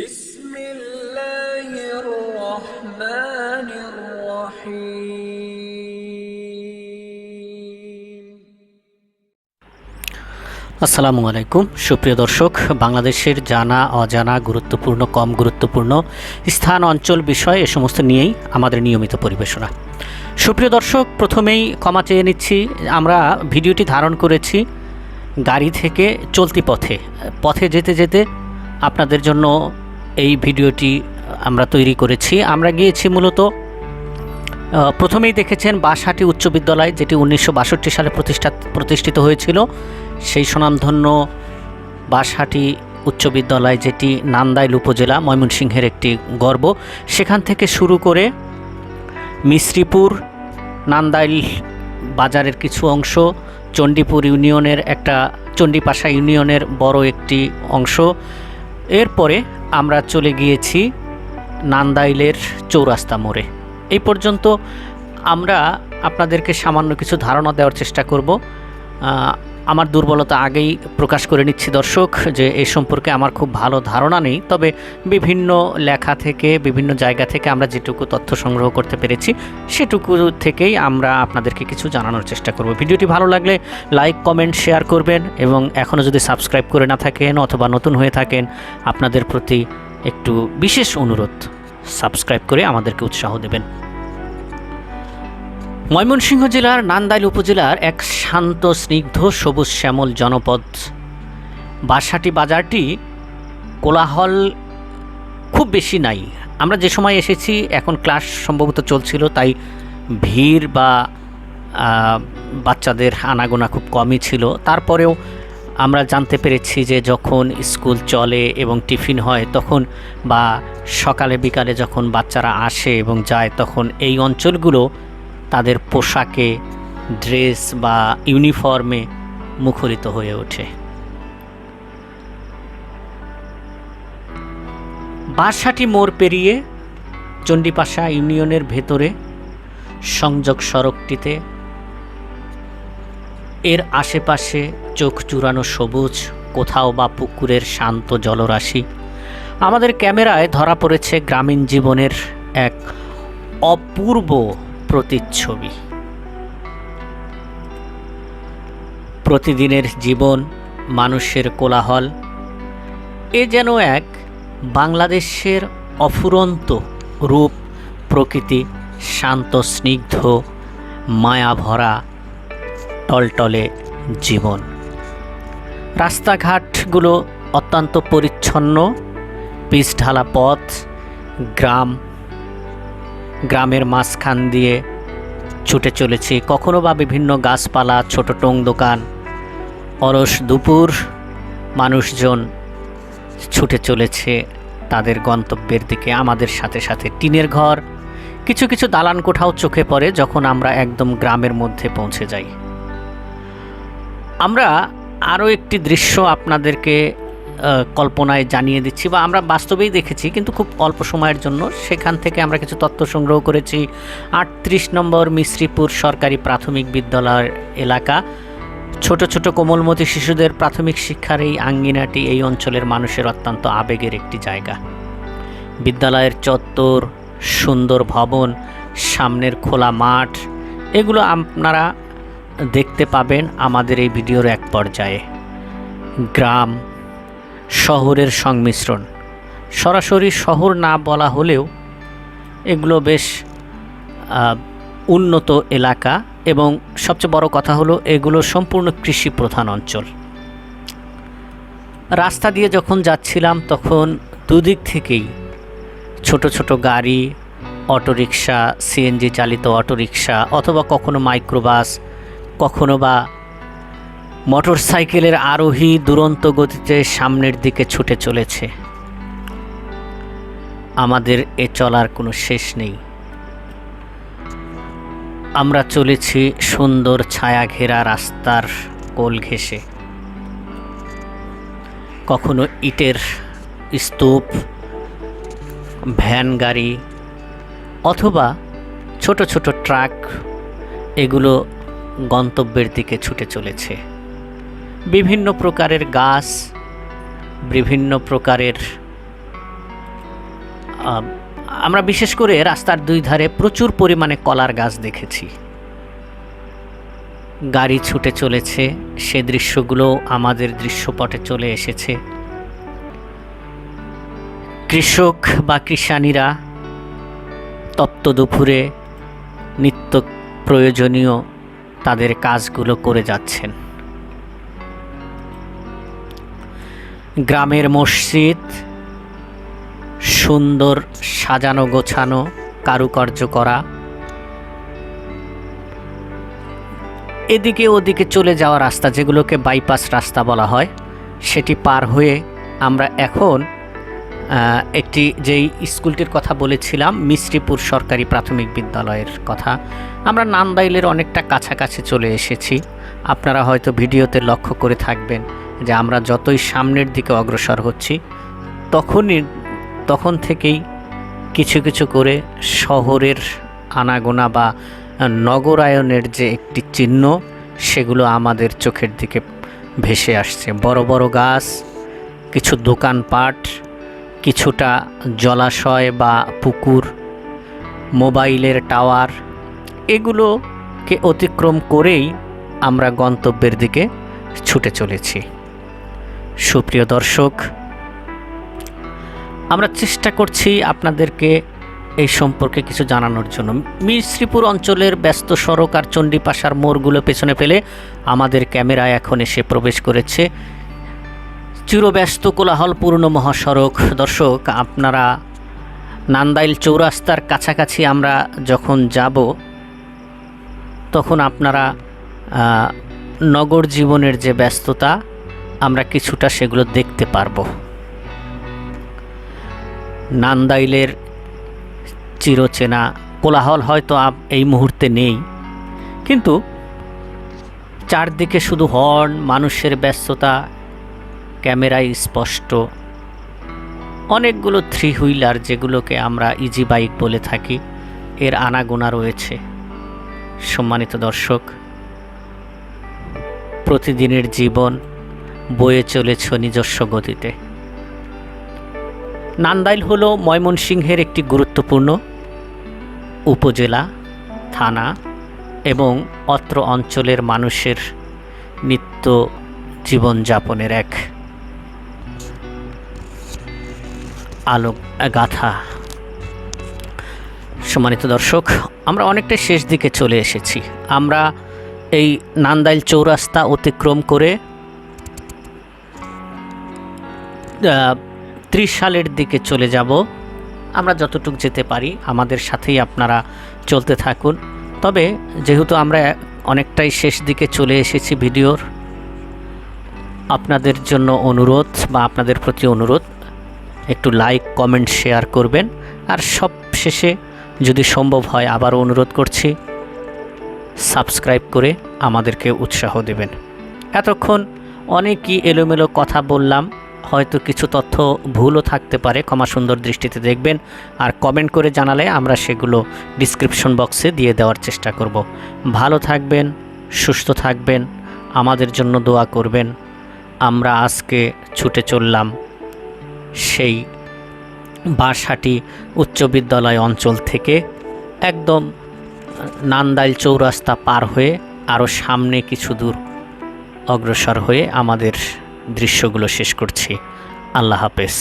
بسم الله الرحمن الرحيم আসসালামু আলাইকুম সুপ্রিয় দর্শক, বাংলাদেশের জানা অজানা গুরুত্বপূর্ণ কম গুরুত্বপূর্ণ স্থান অঞ্চল বিষয় এ সমস্ত নিয়েই আমাদের নিয়মিত পরিবেশনা। সুপ্রিয় দর্শক, প্রথমেই ক্ষমা চেয়ে নিচ্ছি, আমরা ভিডিওটি ধারণ করেছি গাড়ি থেকে চলতি পথে যেতে যেতে আপনাদের জন্য এই ভিডিওটি আমরা তৈরি করেছি। আমরা গিয়েছি মূলত প্রথমেই দেখেছেন বাঁশহাটি উচ্চ বিদ্যালয়, যেটি 1962 সালে প্রতিষ্ঠিত হয়েছিল। সেই স্বনামধন্য বাঁশহাটি উচ্চ বিদ্যালয়, যেটি নান্দাইল উপজেলা ময়মনসিংহের একটি গর্ব, সেখান থেকে শুরু করে মিশ্রীপুর, নান্দাইল বাজারের কিছু অংশ, চণ্ডীপুর ইউনিয়নের চণ্ডীপাশা ইউনিয়নের বড় একটি অংশ, এরপরে আমরা চলে গিয়েছি নান্দাইলের চৌরাস্তা মোড়ে। এই পর্যন্ত আমরা আপনাদেরকে সামান্য কিছু ধারণা দেওয়ার চেষ্টা করব। আমার দুর্বলতা আগেই প্রকাশ করে নিচ্ছি দর্শক, যে এই সম্পর্কে আমার খুব ভালো ধারণা নেই, তবে বিভিন্ন লেখা থেকে বিভিন্ন জায়গা থেকে আমরা যেটুকু তথ্য সংগ্রহ করতে পেরেছি সেটুকু থেকেই আমরা আপনাদেরকে কিছু জানানোর চেষ্টা করব। ভিডিওটি ভালো লাগলে লাইক, কমেন্ট, শেয়ার করবেন এবং এখনও যদি সাবস্ক্রাইব করে না থাকেন অথবা নতুন হয়ে থাকেন, আপনাদের প্রতি একটু বিশেষ অনুরোধ, সাবস্ক্রাইব করে আমাদেরকে উৎসাহ দেবেন। ময়মনসিংহ জেলার নান্দাইল উপজেলার এক শান্ত স্নিগ্ধ সবুজ শ্যামল জনপদ বাঁশহাটি বাজারটি কোলাহল খুব বেশি নাই। আমরা যে সময় এসেছি এখন ক্লাস সম্ভবত চলছিল, তাই ভিড় বা বাচ্চাদের আনাগোনা খুব কমই ছিল। তারপরেও আমরা জানতে পেরেছি যে যখন স্কুল চলে এবং টিফিন হয় তখন বা সকালে বিকালে যখন বাচ্চারা আসে এবং যায়, তখন এই অঞ্চলগুলো তাদের পোশাকে, ড্রেস বা ইউনিফর্মে মুখরিত হয়ে ওঠে। বাঁশহাটি মোড় পেরিয়ে চণ্ডীপাশা ইউনিয়নের ভেতরে সংযোগ সড়কটিতে এর আশেপাশে চোখ জুড়ানো সবুজ, কোথাও বা পুকুরের শান্ত জলরাশি। আমাদের ক্যামেরায় ধরা পড়েছে গ্রামীণ জীবনের এক অপূর্ব প্রতিচ্ছবি। প্রতিদিনের জীবন, মানুষের কোলাহল, এ যেন এক বাংলাদেশের অফুরন্ত রূপ, প্রকৃতি, শান্ত স্নিগ্ধ মায়া ভরা টলটলে জীবন। রাস্তাঘাটগুলো অত্যন্ত পরিচ্ছন্ন, পিচঢালা পথ, গ্রামের মাঝখান দিয়ে ছুটে চলেছি, কখনো বা বিভিন্ন গাছপালা, ছোট টং দোকান। অলস দুপুর, মানুষজন ছুটে চলেছে তাদের গন্তব্যের দিকে। আমাদের সাথে সাথে টিনের ঘর, কিছু কিছু দালান কোঠাও চোখে পড়ে যখন আমরা একদম গ্রামের মধ্যে পৌঁছে যাই। আমরা আরও একটি দৃশ্য আপনাদেরকে কল্পনায় জানিয়ে দিচ্ছি, বা আমরা বাস্তবেই দেখেছি কিন্তু খুব অল্প সময়ের জন্য। সেখান থেকে আমরা কিছু তথ্য সংগ্রহ করেছি। 38 নম্বর মিশ্রীপুর সরকারি প্রাথমিক বিদ্যালয় এলাকা। ছোট ছোট কোমলমতি শিশুদের প্রাথমিক শিক্ষার এই আঙ্গিনাটি এই অঞ্চলের মানুষের অত্যন্ত আবেগের একটি জায়গা। বিদ্যালয়ের চত্বর, সুন্দর ভবন, সামনের খোলা মাঠ, এগুলো আপনারা দেখতে পাবেন আমাদের এই ভিডিওর এক পর্যায়ে। গ্রাম শহরের সংমিশ্রণ, সরাসরি শহর না বলা হলেও এগুলো বেশ উন্নত এলাকা, এবং সবচেয়ে বড় কথা হলো এগুলো সম্পূর্ণ কৃষি প্রধান অঞ্চল। রাস্তা দিয়ে যখন যাচ্ছিলাম তখন দুদিক থেকেই ছোট ছোট গাড়ি, অটোরিকশা, সিএনজি চালিত অটোরিকশা অথবা কখনো মাইক্রোবাস, কখনো বা মোটর সাইকেলের আরোহী দুরন্ত গতিতে সামনের দিকে ছুটে চলেছে। আমাদের এ চলার কোনো শেষ নেই। আমরা চলেছি সুন্দর ছায়া ঘেরা রাস্তার কোল ঘেঁষে, কখনো ইটের স্তূপ, ভ্যান গাড়ি অথবা ছোট ছোট ট্রাক, এগুলো গন্তব্যের দিকে ছুটে চলেছে। বিভিন্ন প্রকারের গাছ, বিভিন্ন প্রকারের আমরা বিশেষ করে রাস্তার দুই ধারে প্রচুর পরিমাণে কলার গাছ দেখেছি। গাড়ি ছুটে চলেছে, সে দৃশ্যগুলো আমাদের দৃশ্যপটে চলে এসেছে। কৃষক বা কৃষানীরা তপ্ত দুপুরে নিত্য প্রয়োজনীয় তাদের কাজগুলো করে যাচ্ছেন। গ্রামের মসজিদ সুন্দর সাজানো গোছানো, কারুকার্য করা। এদিকে ওদিকে চলে যাওয়া রাস্তা, যেগুলোকে বাইপাস রাস্তা বলা হয়, সেটি পার হয়ে আমরা এখন একটি যেই স্কুলটির কথা বলেছিলাম, মিশ্রীপুর সরকারি প্রাথমিক বিদ্যালয়ের কথা, আমরা নান্দাইলের অনেকটা কাছাকাছি চলে এসেছি। আপনারা হয়তো ভিডিওতে লক্ষ্য করে থাকবেন যে আমরা যতই সামনের দিকে অগ্রসর হচ্ছি তখন থেকেই কিছু কিছু করে শহরের আনাগোনা বা নগরায়নের যে একটি চিহ্ন, সেগুলো আমাদের চোখের দিকে ভেসে আসছে। বড় বড় গাছ, কিছু দোকানপাট, কিছুটা জলাশয় বা পুকুর, মোবাইলের টাওয়ার, এগুলোকে অতিক্রম করেই আমরা গন্তব্যের দিকে ছুটে চলেছি। সুপ্রিয় দর্শক, আমরা চেষ্টা করছি আপনাদেরকে এই সম্পর্কে কিছু জানানোর জন্য। মিশ্রীপুর অঞ্চলের ব্যস্ত সড়ক আর চণ্ডীপাশার মোড়গুলো পেছনে ফেলে আমাদের ক্যামেরায় এখন এসে প্রবেশ করেছে চিরব্যস্ত কোলাহলপূর্ণ মহাসড়ক। দর্শক, আপনারা নান্দাইল চৌরাস্তার কাছাকাছি আমরা যখন যাব, তখন আপনারা নগর জীবনের যে ব্যস্ততা, আমরা কিছুটা সেগুলো দেখতে পারবো। নান্দাইলের চিরচেনা কোলাহল হয়তো এই মুহূর্তে নেই, কিন্তু চারদিকে শুধু হর্ন, মানুষের ব্যস্ততা, ক্যামেরায় স্পষ্ট অনেকগুলো থ্রি হুইলার, যেগুলোকে আমরা ইজি বাইক বলে থাকি, এর আনাগোনা রয়েছে। সম্মানিত দর্শক, প্রতিদিনের জীবন বয়ে চলেছে নিজস্ব গতিতে। নান্দাইল হলো ময়মনসিংহের একটি গুরুত্বপূর্ণ উপজেলা, থানা এবং অত্র অঞ্চলের মানুষের নিত্য জীবনযাপনের এক আলোক গাথা। সম্মানিত দর্শক, আমরা অনেকটা শেষ দিকে চলে এসেছি। আমরা এই নান্দাইল চৌরাস্তা অতিক্রম করে 30 সালের দিকে চলে যাব। আমরা যতটুকু যেতে পারি, আমাদের সাথেই আপনারা চলতে থাকুন। তবে যেহেতু আমরা অনেকটাই শেষ দিকে চলে এসেছি ভিডিওর, আপনাদের জন্য অনুরোধ বা আপনাদের প্রতি অনুরোধ, একটু লাইক, কমেন্ট, শেয়ার করবেন। আর সব শেষে যদি সম্ভব হয় আবারও অনুরোধ করছি, সাবস্ক্রাইব করে আমাদেরকে উৎসাহ দেবেন। এতক্ষণ অনেকই এলোমেলো কথা বললাম, হয়তো কিছু তথ্য ভুলও থাকতে পারে, ক্ষমা সুন্দর দৃষ্টিতে দেখবেন। আর কমেন্ট করে জানালে আমরা সেগুলো ডিসক্রিপশন বক্সে দিয়ে দেওয়ার চেষ্টা করব। ভালো থাকবেন, সুস্থ থাকবেন, আমাদের জন্য দোয়া করবেন। আমরা আজকে ছুটে চললাম সেই বাঁশহাটি উচ্চ বিদ্যালয় অঞ্চল থেকে একদম নান্দাইল চৌরাস্তা পার হয়ে আরও সামনে কিছু দূর অগ্রসর হয়ে আমাদের দৃশ্যগুলো শেষ করছি। আল্লাহ হাফেজ।